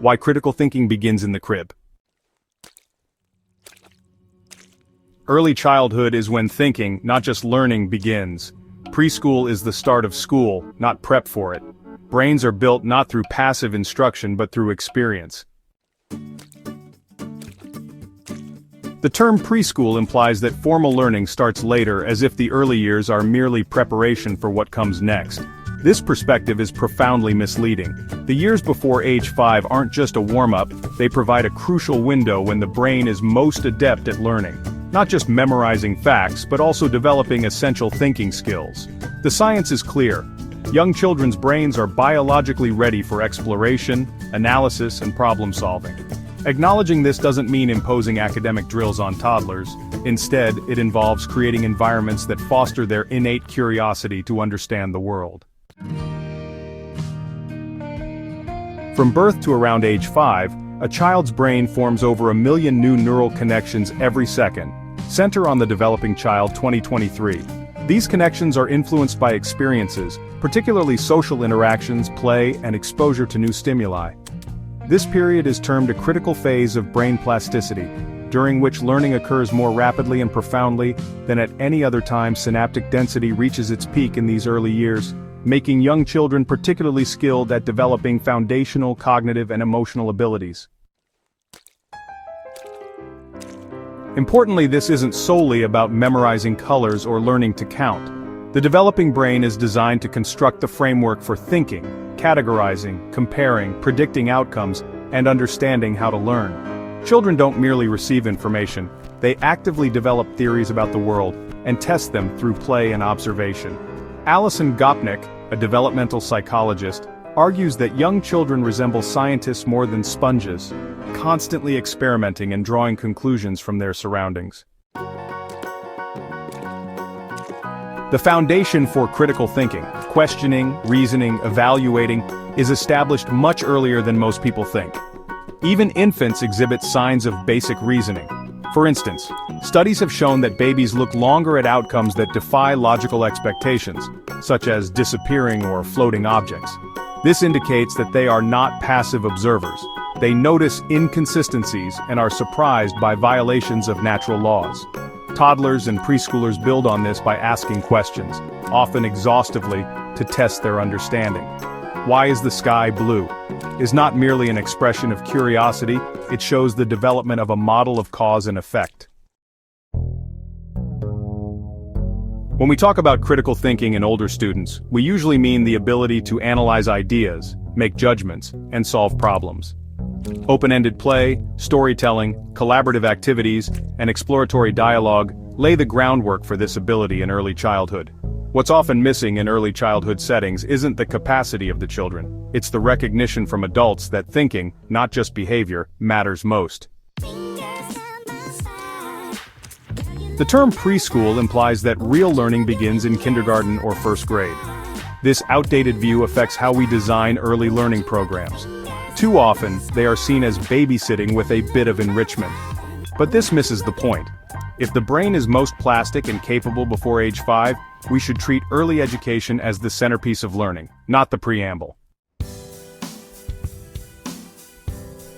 Why critical thinking begins in the crib. Early childhood is when thinking, not just learning, begins. Preschool is the start of school, not prep for it. Brains are built not through passive instruction but through experience. The term preschool implies that formal learning starts later, as if the early years are merely preparation for what comes next. This perspective is profoundly misleading. The years before age 5 aren't just a warm-up, they provide a crucial window when the brain is most adept at learning. Not just memorizing facts, but also developing essential thinking skills. The science is clear. Young children's brains are biologically ready for exploration, analysis, and problem-solving. Acknowledging this doesn't mean imposing academic drills on toddlers. Instead, it involves creating environments that foster their innate curiosity to understand the world. From birth to around age 5, a child's brain forms over 1 million new neural connections every second. Center on the Developing Child 2023. These connections are influenced by experiences, particularly social interactions, play, and exposure to new stimuli. This period is termed a critical phase of brain plasticity, during which learning occurs more rapidly and profoundly than at any other time. Synaptic density reaches its peak in these early years, making young children particularly skilled at developing foundational cognitive and emotional abilities. Importantly, this isn't solely about memorizing colors or learning to count. The developing brain is designed to construct the framework for thinking, categorizing, comparing, predicting outcomes, and understanding how to learn. Children don't merely receive information, they actively develop theories about the world and test them through play and observation. Alison Gopnik, a developmental psychologist, argues that young children resemble scientists more than sponges, constantly experimenting and drawing conclusions from their surroundings. The foundation for critical thinking, questioning, reasoning, evaluating, is established much earlier than most people think. Even infants exhibit signs of basic reasoning. For instance, studies have shown that babies look longer at outcomes that defy logical expectations, such as disappearing or floating objects. This indicates that they are not passive observers. They notice inconsistencies and are surprised by violations of natural laws. Toddlers and preschoolers build on this by asking questions, often exhaustively, to test their understanding. Why is the sky blue? Is not merely an expression of curiosity, it shows the development of a model of cause and effect. When we talk about critical thinking in older students, we usually mean the ability to analyze ideas, make judgments, and solve problems. Open-ended play, storytelling, collaborative activities, and exploratory dialogue lay the groundwork for this ability in early childhood. What's often missing in early childhood settings isn't the capacity of the children, it's the recognition from adults that thinking, not just behavior, matters most. The term preschool implies that real learning begins in kindergarten or first grade. This outdated view affects how we design early learning programs. Too often, they are seen as babysitting with a bit of enrichment. But this misses the point. If the brain is most plastic and capable before age 5, we should treat early education as the centerpiece of learning, not the preamble.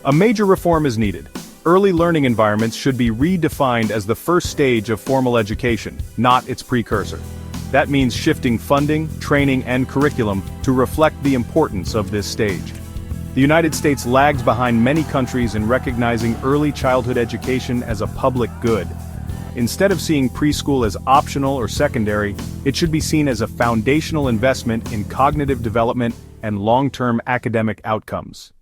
A major reform is needed. Early learning environments should be redefined as the first stage of formal education, not its precursor. That means shifting funding, training, and curriculum to reflect the importance of this stage. The United States lags behind many countries in recognizing early childhood education as a public good. Instead of seeing preschool as optional or secondary, it should be seen as a foundational investment in cognitive development and long-term academic outcomes.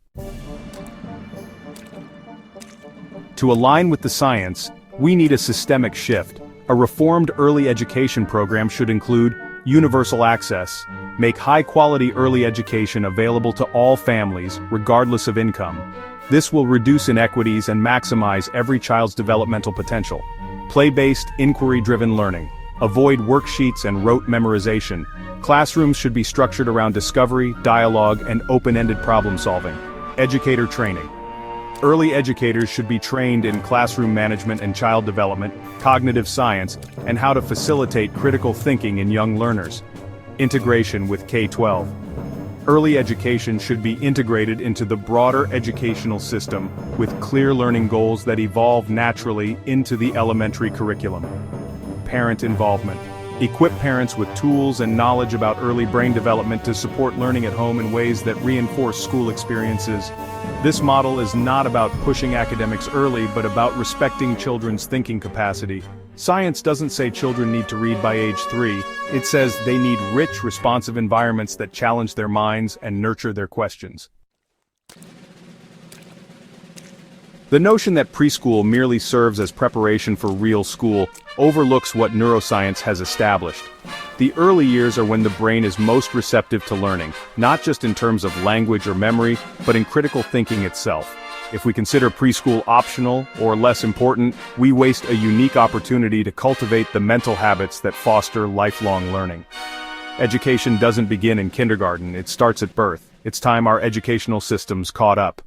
To align with the science, we need a systemic shift. A reformed early education program should include universal access, make high-quality early education available to all families, regardless of income. This will reduce inequities and maximize every child's developmental potential. Play-based, inquiry-driven learning. Avoid worksheets and rote memorization. Classrooms should be structured around discovery, dialogue, and open-ended problem-solving. Educator training. Early educators should be trained in classroom management and child development, cognitive science, and how to facilitate critical thinking in young learners. Integration with K-12. Early education should be integrated into the broader educational system with clear learning goals that evolve naturally into the elementary curriculum. Parent involvement. Equip parents with tools and knowledge about early brain development to support learning at home in ways that reinforce school experiences. This model is not about pushing academics early, but about respecting children's thinking capacity. Science doesn't say children need to read by age 3, it says they need rich, responsive environments that challenge their minds and nurture their questions. The notion that preschool merely serves as preparation for real school overlooks what neuroscience has established. The early years are when the brain is most receptive to learning, not just in terms of language or memory, but in critical thinking itself. If we consider preschool optional or less important, we waste a unique opportunity to cultivate the mental habits that foster lifelong learning. Education doesn't begin in kindergarten, it starts at birth. It's time our educational systems caught up.